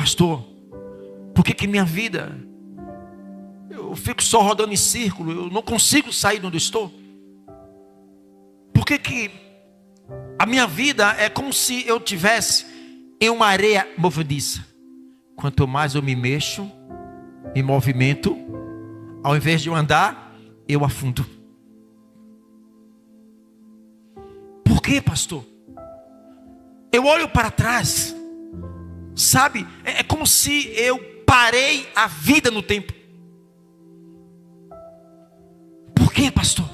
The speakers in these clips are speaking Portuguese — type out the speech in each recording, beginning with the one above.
pastor, por que minha vida, eu fico só rodando em círculo, eu não consigo sair de onde eu estou? Por que a minha vida é como se eu tivesse em uma areia movediça? Quanto mais eu me mexo, me movimento, ao invés de eu andar, eu afundo. Por que, pastor? Eu olho para trás, sabe? É como se eu parei a vida no tempo. Por que, pastor?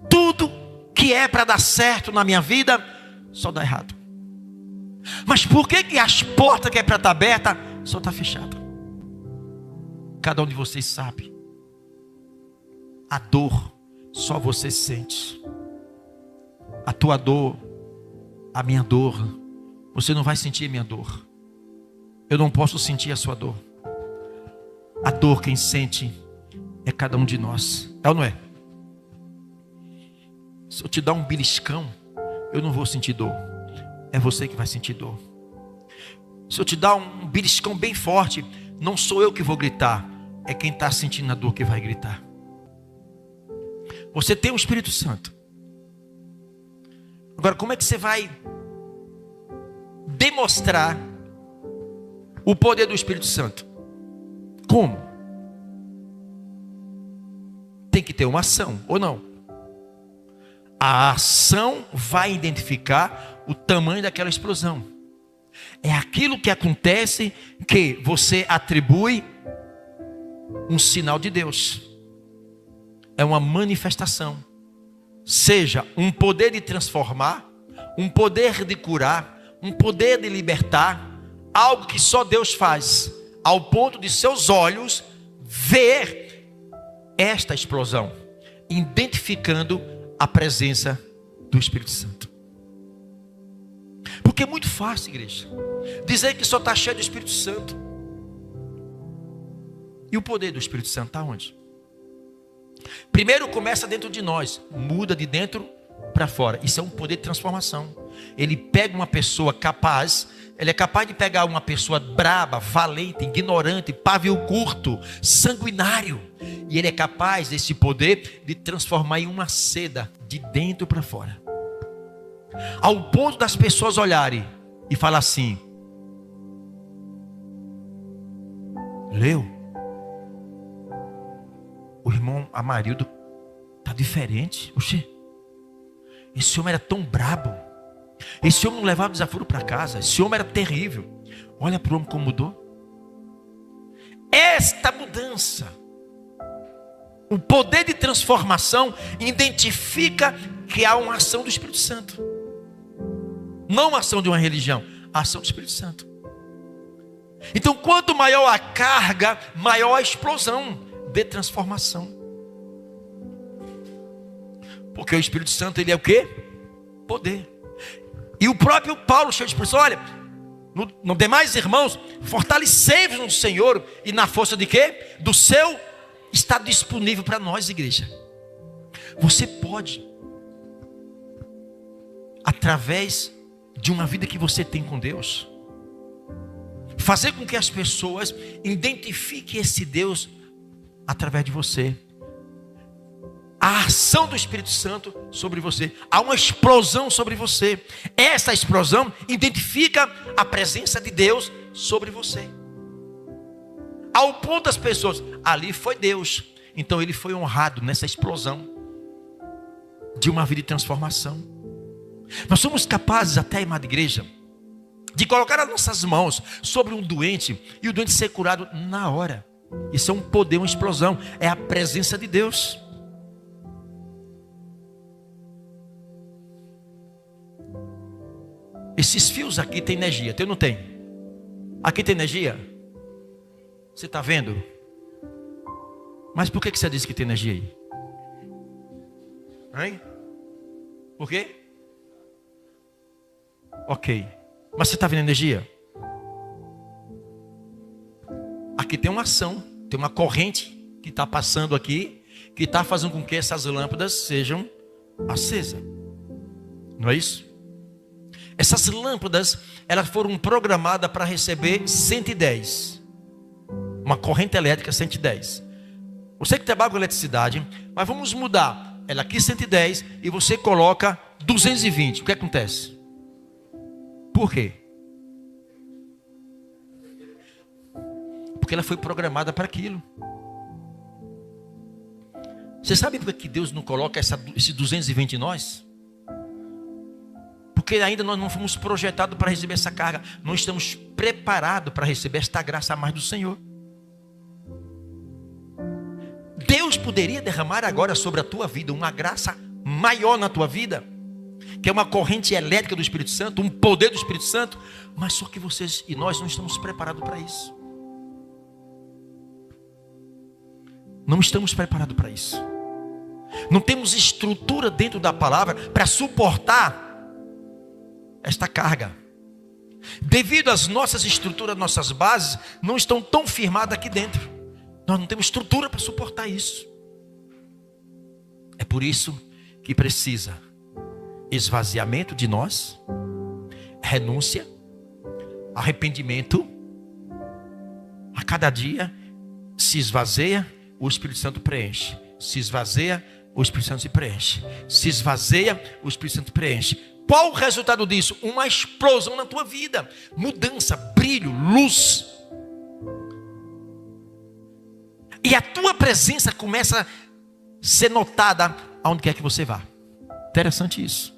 Tudo que é para dar certo na minha vida só dá errado. Mas por que as portas que é para estar aberta só está fechada? Cada um de vocês sabe. A dor só você sente. A tua dor, a minha dor, você não vai sentir a minha dor. Eu não posso sentir a sua dor. A dor quem sente é cada um de nós. É ou não é? Se eu te dar um beliscão, eu não vou sentir dor. É você que vai sentir dor. Se eu te dar um beliscão bem forte, não sou eu que vou gritar. É quem está sentindo a dor que vai gritar. Você tem o Espírito Santo. Agora, como é que você vai demonstrar o poder do Espírito Santo? Como? Tem que ter uma ação, ou não? A ação vai identificar o tamanho daquela explosão. É aquilo que acontece que você atribui um sinal de Deus. É uma manifestação. Seja um poder de transformar, um poder de curar, um poder de libertar, algo que só Deus faz, ao ponto de seus olhos ver esta explosão, identificando a presença do Espírito Santo. Porque é muito fácil, igreja, dizer que só está cheio do Espírito Santo. E o poder do Espírito Santo está onde? Primeiro começa dentro de nós, muda de dentro para fora. Isso é um poder de transformação. Ele pega uma pessoa capaz, ele é capaz de pegar uma pessoa braba, valente, ignorante, pavio curto, sanguinário, e ele é capaz desse poder de transformar em uma seda de dentro para fora, ao ponto das pessoas olharem e falar assim: Leu, o irmão Amarildo está diferente. Oxê, esse homem era tão brabo, esse homem não levava desaforo para casa, esse homem era terrível. Olha para o homem como mudou. Esta mudança, o poder de transformação, identifica que há uma ação do Espírito Santo. Não uma ação de uma religião, a ação do Espírito Santo. Então, quanto maior a carga, maior a explosão de transformação. Porque o Espírito Santo, ele é o quê? Poder. E o próprio Paulo, cheio de expressão, olha, no demais irmãos, fortalecei-vos no Senhor e na força de quê? Do seu está disponível para nós, igreja. Você pode, através de uma vida que você tem com Deus, fazer com que as pessoas identifiquem esse Deus através de você. A ação do Espírito Santo sobre você. Há uma explosão sobre você. Essa explosão identifica a presença de Deus sobre você. Ao ponto das pessoas, ali foi Deus. Então ele foi honrado nessa explosão de uma vida de transformação. Nós somos capazes até, amada igreja, de colocar as nossas mãos sobre um doente e o doente ser curado na hora. Isso é um poder, uma explosão. É a presença de Deus. Esses fios aqui têm energia, tem ou não tem? Aqui tem energia? Você está vendo? Mas por que você disse que tem energia aí? Hein? Por quê? Ok. Mas você está vendo energia? Aqui tem uma ação, tem uma corrente que está passando aqui, que está fazendo com que essas lâmpadas sejam acesas. Não é isso? Essas lâmpadas, elas foram programadas para receber 110. Uma corrente elétrica 110. Você que trabalha com eletricidade, mas vamos mudar. Ela aqui 110 e você coloca 220. O que acontece? Por quê? Porque ela foi programada para aquilo. Você sabe por que Deus não coloca esse 220 em nós? Porque ainda nós não fomos projetados para receber essa carga. Não estamos preparados para receber esta graça a mais do Senhor. Deus poderia derramar agora sobre a tua vida uma graça maior na tua vida, que é uma corrente elétrica do Espírito Santo, um poder do Espírito Santo, mas só que vocês e nós não estamos preparados para isso. Não estamos preparados para isso. Não temos estrutura dentro da palavra para suportar esta carga. Devido às nossas estruturas, nossas bases não estão tão firmadas aqui dentro. Nós não temos estrutura para suportar isso. É por isso que precisa esvaziamento de nós, renúncia, arrependimento. A cada dia se esvazia, o Espírito Santo preenche. Se esvazia, o Espírito Santo se preenche. Se esvazia, o Espírito Santo preenche. Qual o resultado disso? Uma explosão na tua vida. Mudança, brilho, luz. E a tua presença começa a ser notada aonde quer que você vá. Interessante isso.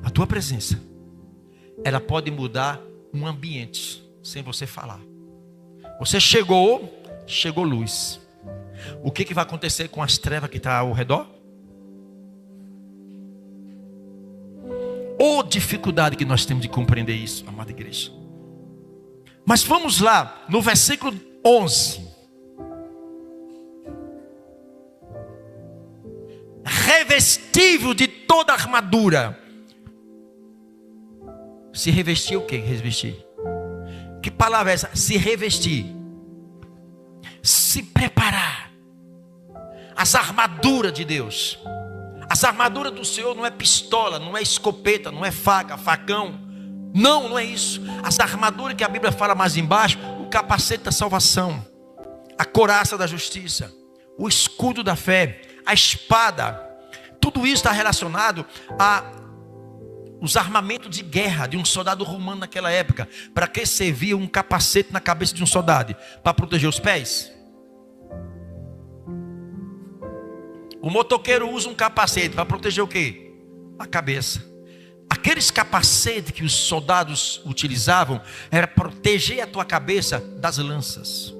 A tua presença, ela pode mudar um ambiente sem você falar. Você chegou luz. O que vai acontecer com as trevas que estão ao redor? Ou dificuldade que nós temos de compreender isso, amada igreja. Mas vamos lá, no versículo 11. Revestível de toda a armadura. Se revestir o que? Revestir. Que palavra é essa? Se revestir. Se preparar. As armaduras de Deus. As armaduras do Senhor não é pistola, não é escopeta, não é faca, facão. Não, não é isso. As armaduras que a Bíblia fala mais embaixo, o capacete da salvação, a couraça da justiça, o escudo da fé, a espada. Tudo isso está relacionado a os armamentos de guerra de um soldado romano naquela época. Para que servia um capacete na cabeça de um soldado? Para proteger os pés. O motoqueiro usa um capacete para proteger o quê? A cabeça. Aqueles capacetes que os soldados utilizavam era proteger a tua cabeça das lanças.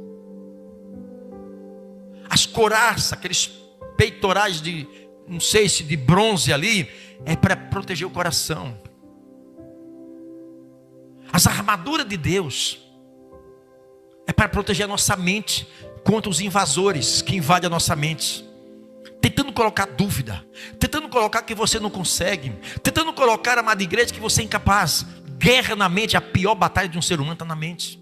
As couraças, aqueles peitorais de, não sei se de bronze ali, é para proteger o coração. As armaduras de Deus é para proteger a nossa mente contra os invasores que invadem a nossa mente. Tentando colocar dúvida, tentando colocar que você não consegue, tentando colocar, amada igreja, que você é incapaz. Guerra na mente, a pior batalha de um ser humano está na mente.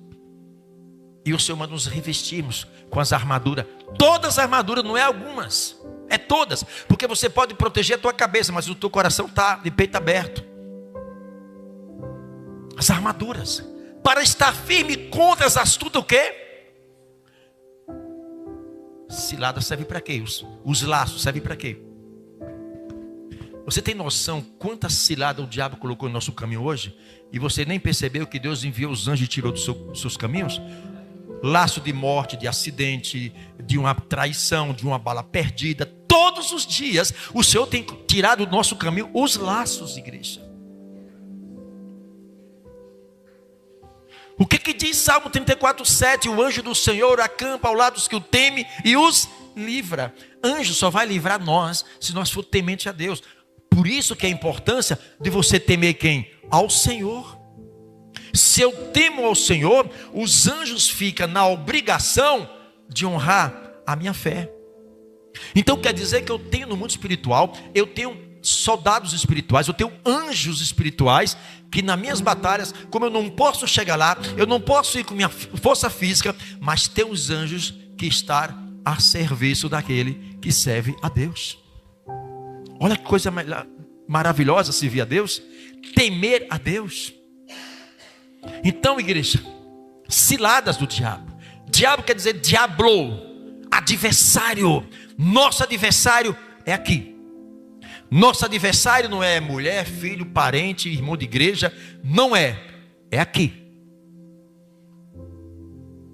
E o Senhor manda nos revestirmos com as armaduras. Todas as armaduras, não é algumas, é todas. Porque você pode proteger a tua cabeça, mas o teu coração está de peito aberto. As armaduras, para estar firme contra as astutas, o quê? Cilada serve para quê? Os laços servem para quê? Você tem noção quanta cilada o diabo colocou no nosso caminho hoje? E você nem percebeu que Deus enviou os anjos e tirou dos seus caminhos? Laço de morte, de acidente, de uma traição, de uma bala perdida. Todos os dias o Senhor tem tirado do nosso caminho os laços, igreja. O que diz Salmo 34:7? O anjo do Senhor acampa ao lado dos que o temem e os livra. Anjo só vai livrar nós se nós for temente a Deus. Por isso que é a importância de você temer quem? Ao Senhor. Se eu temo ao Senhor, os anjos ficam na obrigação de honrar a minha fé. Então quer dizer que eu tenho no mundo espiritual, eu tenho soldados espirituais, eu tenho anjos espirituais que nas minhas batalhas, como eu não posso chegar lá, eu não posso ir com minha força física, mas tem os anjos que estão a serviço daquele que serve a Deus. Olha que coisa maravilhosa servir a Deus. temer a Deus. Então, igreja, ciladas do diabo. Diabo quer dizer diablo, adversário. Nosso adversário é aqui. Nosso adversário não é mulher, filho, parente, irmão de igreja. Não é. É aqui.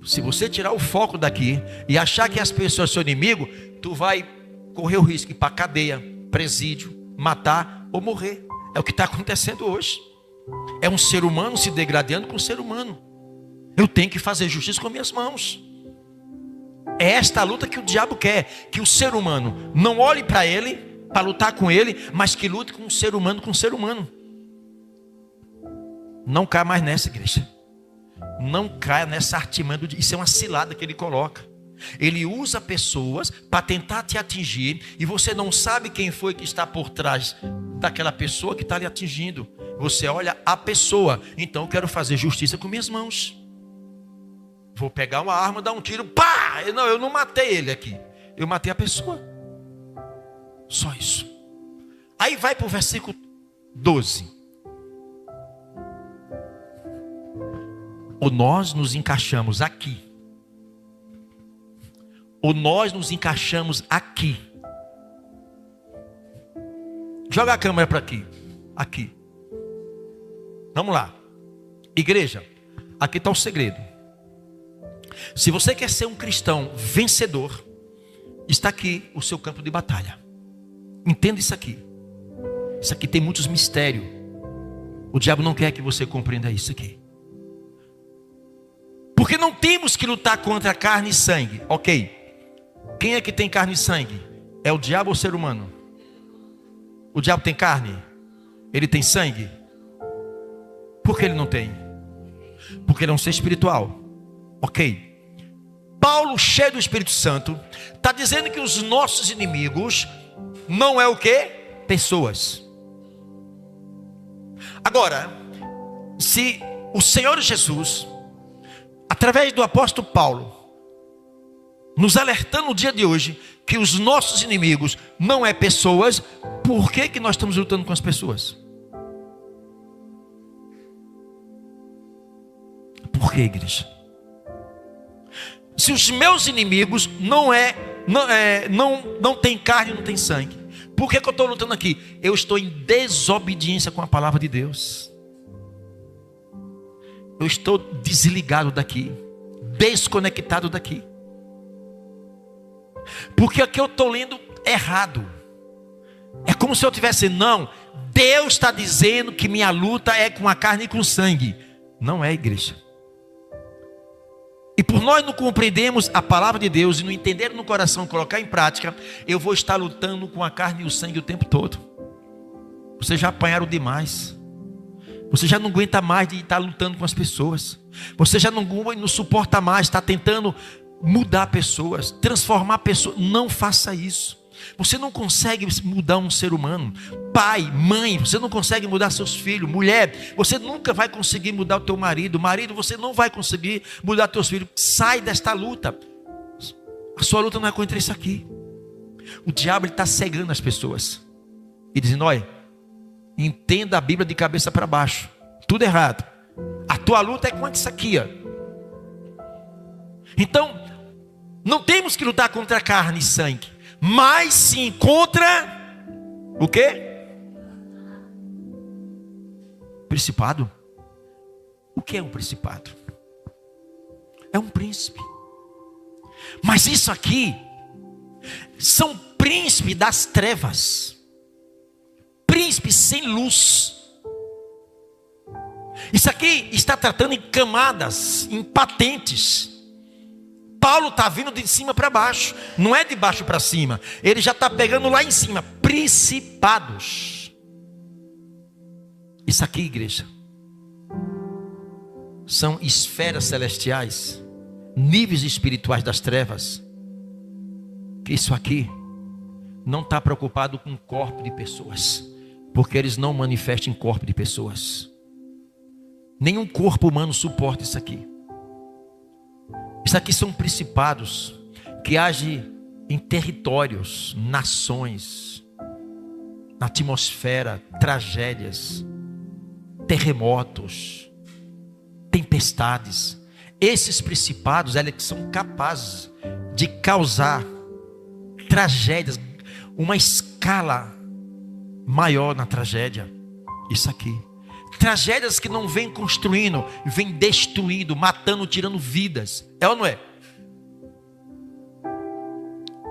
Se você tirar o foco daqui e achar que as pessoas são inimigo, tu vai correr o risco de ir para cadeia, presídio, matar ou morrer. É o que está acontecendo hoje. É um ser humano se degradando com um ser humano. Eu tenho que fazer justiça com minhas mãos. É esta a luta que o diabo quer. Que o ser humano não olhe para ele, para lutar com ele, mas que lute com um ser humano com um ser humano. Não caia mais nessa, igreja. Não caia nessa artimanha. Isso é uma cilada que ele coloca. Ele usa pessoas para tentar te atingir, e você não sabe quem foi que está por trás daquela pessoa que está lhe atingindo. Você olha a pessoa. Então eu quero fazer justiça com minhas mãos. Vou pegar uma arma, dar um tiro, pá! Não, eu não matei ele aqui, eu matei a pessoa. Só isso. Aí vai para o versículo 12. Ou nós nos encaixamos aqui, ou nós nos encaixamos aqui. Joga a câmera para aqui. Aqui. Vamos lá. Igreja, aqui está o segredo. Se você quer ser um cristão vencedor, está aqui o seu campo de batalha. Entenda isso aqui. Isso aqui tem muitos mistérios. O diabo não quer que você compreenda isso aqui. Porque não temos que lutar contra carne e sangue. Ok. Quem é que tem carne e sangue? É o diabo ou o ser humano? O diabo tem carne? Ele tem sangue? Por que ele não tem? Porque ele é um ser espiritual. Ok. Paulo, cheio do Espírito Santo, está dizendo que os nossos inimigos não é o quê? Pessoas. Agora, se o Senhor Jesus, através do apóstolo Paulo, nos alertando no dia de hoje que os nossos inimigos não é pessoas, por que nós estamos lutando com as pessoas? Por que, igreja? Se os meus inimigos não tem carne, não tem sangue, por que eu estou lutando aqui? Eu estou em desobediência com a palavra de Deus. Eu estou desligado daqui, desconectado daqui. Porque aqui eu estou lendo errado. É como se eu tivesse, não, Deus está dizendo que minha luta é com a carne e com o sangue. Não é, igreja. E por nós não compreendermos a palavra de Deus e não entender no coração, colocar em prática, eu vou estar lutando com a carne e o sangue o tempo todo. Vocês já apanharam demais. Você já não aguenta mais de estar lutando com as pessoas. Você já não suporta mais estar tentando mudar pessoas, transformar pessoas. Não faça isso. Você não consegue mudar um ser humano. Pai, mãe, você não consegue mudar seus filhos. Mulher, você nunca vai conseguir mudar o teu marido. Marido, você não vai conseguir mudar teus filhos. Sai desta luta. A sua luta não é contra isso aqui. O diabo está cegando as pessoas e dizendo, olha, entenda a Bíblia de cabeça para baixo. Tudo errado. A tua luta é contra isso aqui, ó. Então, não temos que lutar contra carne e sangue, mas sim contra o quê? Principado. O que é um principado? É um príncipe. Mas isso aqui são príncipes das trevas, príncipes sem luz. Isso aqui está tratando em camadas, em patentes. Paulo está vindo de cima para baixo, não é de baixo para cima. Ele já está pegando lá em cima, principados. Isso aqui, igreja, são esferas celestiais, níveis espirituais das trevas. Que isso aqui não está preocupado com o corpo de pessoas, porque eles não manifestam em corpo de pessoas. Nenhum corpo humano suporta isso aqui. Isso aqui são principados que agem em territórios, nações, na atmosfera, tragédias. terremotos, tempestades. Esses principados, eles são capazes de causar tragédias, uma escala maior na tragédia. Isso aqui. Tragédias que não vêm construindo, vêm destruindo, matando, tirando vidas. É ou não é?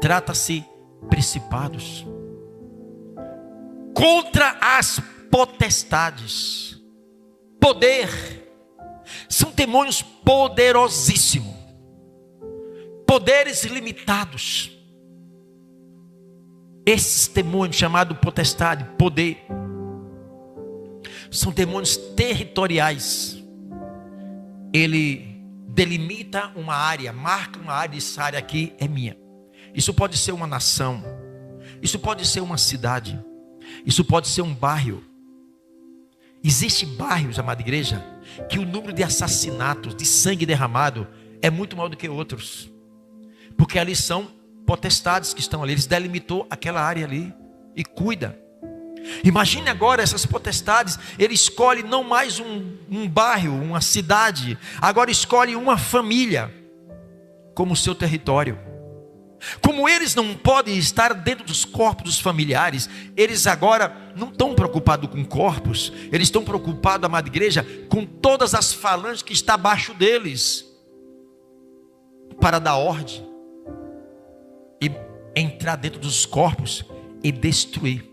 Trata-se principados contra as potestades. Poder. São demônios poderosíssimos. Poderes limitados. Esses demônios chamados potestade, poder, são demônios territoriais. Ele delimita uma área, marca uma área, essa área aqui é minha. Isso pode ser uma nação, isso pode ser uma cidade, isso pode ser um bairro. Existem bairros, amada igreja, que o número de assassinatos, de sangue derramado é muito maior do que outros, porque ali são potestades que estão ali. Eles delimitou aquela área ali e cuida. Imagine agora essas potestades. Ele escolhe não mais um bairro, uma cidade, agora escolhe uma família como seu território. Como eles não podem estar dentro dos corpos dos familiares, eles agora não estão preocupados com corpos, eles estão preocupados, amada igreja, com todas as falanges que estão abaixo deles, para dar ordem e entrar dentro dos corpos e destruir.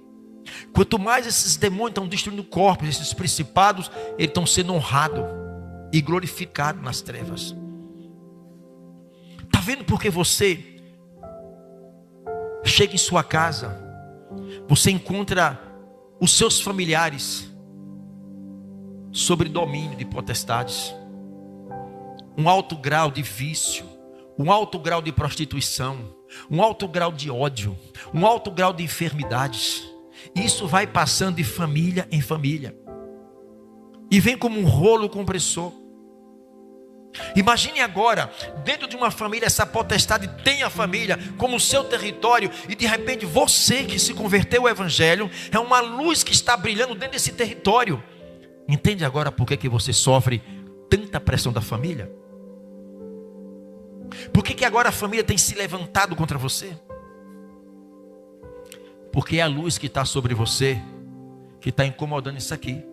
Quanto mais esses demônios estão destruindo corpos, esses principados, eles estão sendo honrados e glorificados nas trevas. Está vendo porque você chega em sua casa, você encontra os seus familiares sob domínio de potestades, um alto grau de vício, um alto grau de prostituição, um alto grau de ódio, um alto grau de enfermidades. Isso vai passando de família em família e vem como um rolo compressor. Imagine agora, dentro de uma família, essa potestade tem a família como seu território, e de repente você que se converteu ao evangelho é uma luz que está brilhando dentro desse território. Entende agora por que você sofre tanta pressão da família? Por que agora a família tem se levantado contra você? Porque é a luz que está sobre você que está incomodando isso aqui.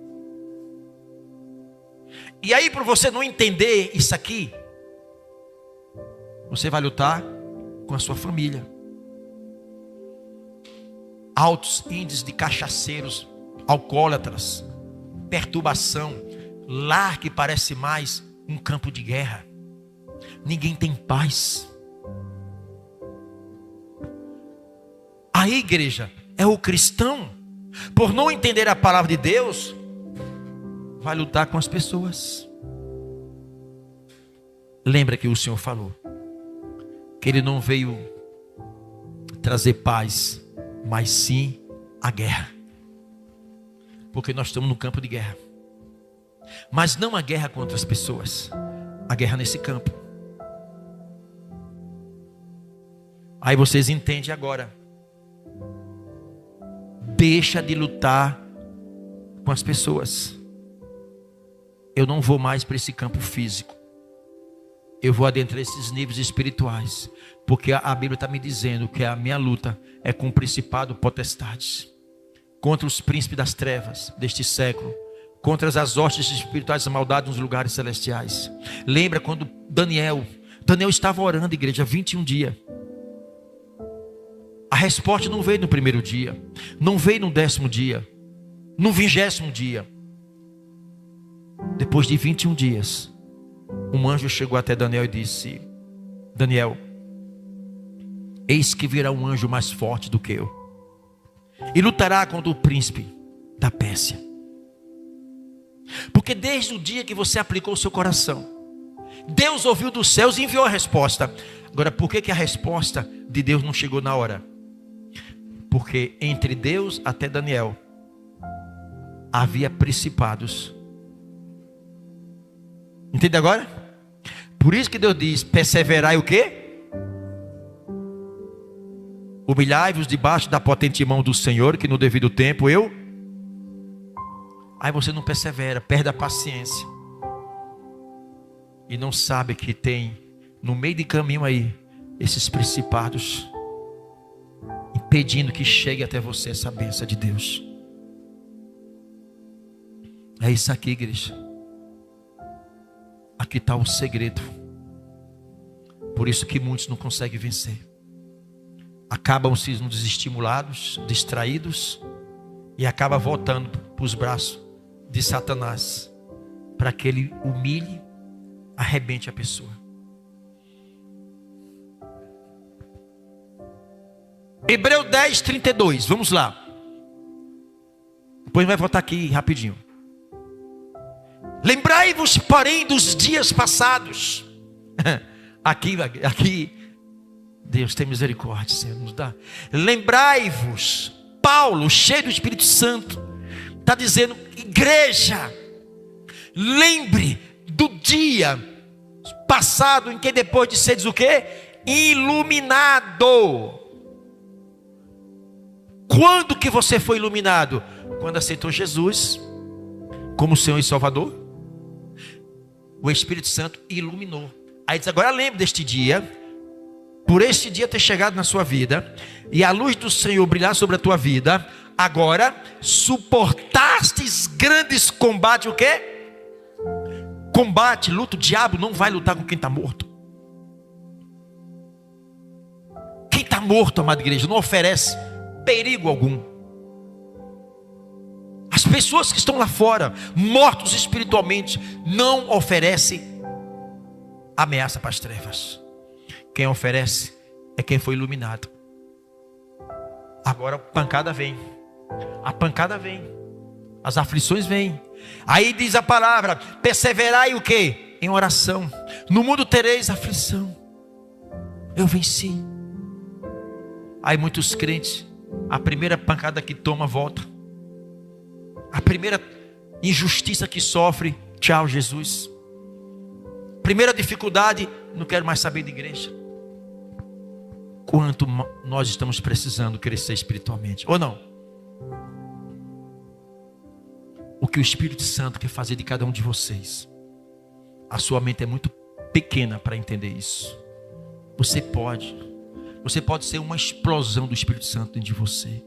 E aí, para você não entender isso aqui, você vai lutar com a sua família. Altos índices de cachaceiros, alcoólatras, perturbação, lar que parece mais um campo de guerra. Ninguém tem paz. Aí, igreja, é o cristão, por não entender a palavra de Deus, vai lutar com as pessoas. Lembra que o Senhor falou que Ele não veio trazer paz, mas sim a guerra. Porque nós estamos no campo de guerra. Mas não a guerra contra as pessoas, a guerra nesse campo. Aí vocês entendem agora. Deixa de lutar com as pessoas. Eu não vou mais para esse campo físico. Eu vou adentrar esses níveis espirituais. Porque a Bíblia está me dizendo que a minha luta é com o principado potestades, contra os príncipes das trevas deste século, contra as hostes espirituais da maldade nos lugares celestiais. Lembra quando Daniel estava orando, igreja, 21 dias. A resposta não veio no primeiro dia, não veio no 10º dia, no 20º dia. Depois de 21 dias, um anjo chegou até Daniel e disse: Daniel, eis que virá um anjo mais forte do que eu, e lutará contra o príncipe da Pérsia. Porque desde o dia que você aplicou o seu coração, Deus ouviu dos céus e enviou a resposta. Agora, por que a resposta de Deus não chegou na hora? Porque entre Deus até Daniel havia principados. Entende agora? Por isso que Deus diz: perseverai o quê? Humilhai-vos debaixo da potente mão do Senhor, que no devido tempo eu. Aí você não persevera, perde a paciência. E não sabe que tem, no meio do caminho aí, esses principados impedindo que chegue até você essa bênção de Deus. É isso aqui, igreja. Aqui está o segredo. Por isso que muitos não conseguem vencer. Acabam sendo desestimulados, distraídos, e acaba voltando para os braços de Satanás, para que ele humilhe, arrebente a pessoa. Hebreus 10, 32, vamos lá. Depois vai voltar aqui rapidinho. Lembrai-vos, porém, dos dias passados. Aqui, Deus tem misericórdia, Senhor, nos dá. Lembrai-vos, Paulo, cheio do Espírito Santo, está dizendo, igreja, lembre do dia passado em que depois de seres o quê? Iluminado. Quando que você foi iluminado? Quando aceitou Jesus como Senhor e Salvador. O Espírito Santo iluminou. Aí diz, agora lembre deste dia, por este dia ter chegado na sua vida, e a luz do Senhor brilhar sobre a tua vida. Agora, suportastes grandes combates, o quê? Combate, luta, o diabo não vai lutar com quem está morto. Quem está morto, amada igreja, não oferece perigo algum. As pessoas que estão lá fora, mortos espiritualmente, não oferecem ameaça para as trevas. Quem oferece é quem foi iluminado. Agora a pancada vem. A pancada vem. As aflições vêm. Aí diz a palavra: perseverai o quê? Em oração. No mundo tereis aflição. Eu venci. Aí muitos crentes, a primeira pancada que toma, volta. A primeira injustiça que sofre, tchau Jesus. Primeira dificuldade, não quero mais saber de igreja. Quanto nós estamos precisando crescer espiritualmente, ou não? O que o Espírito Santo quer fazer de cada um de vocês. A sua mente é muito pequena para entender isso. Você pode ser uma explosão do Espírito Santo dentro de você.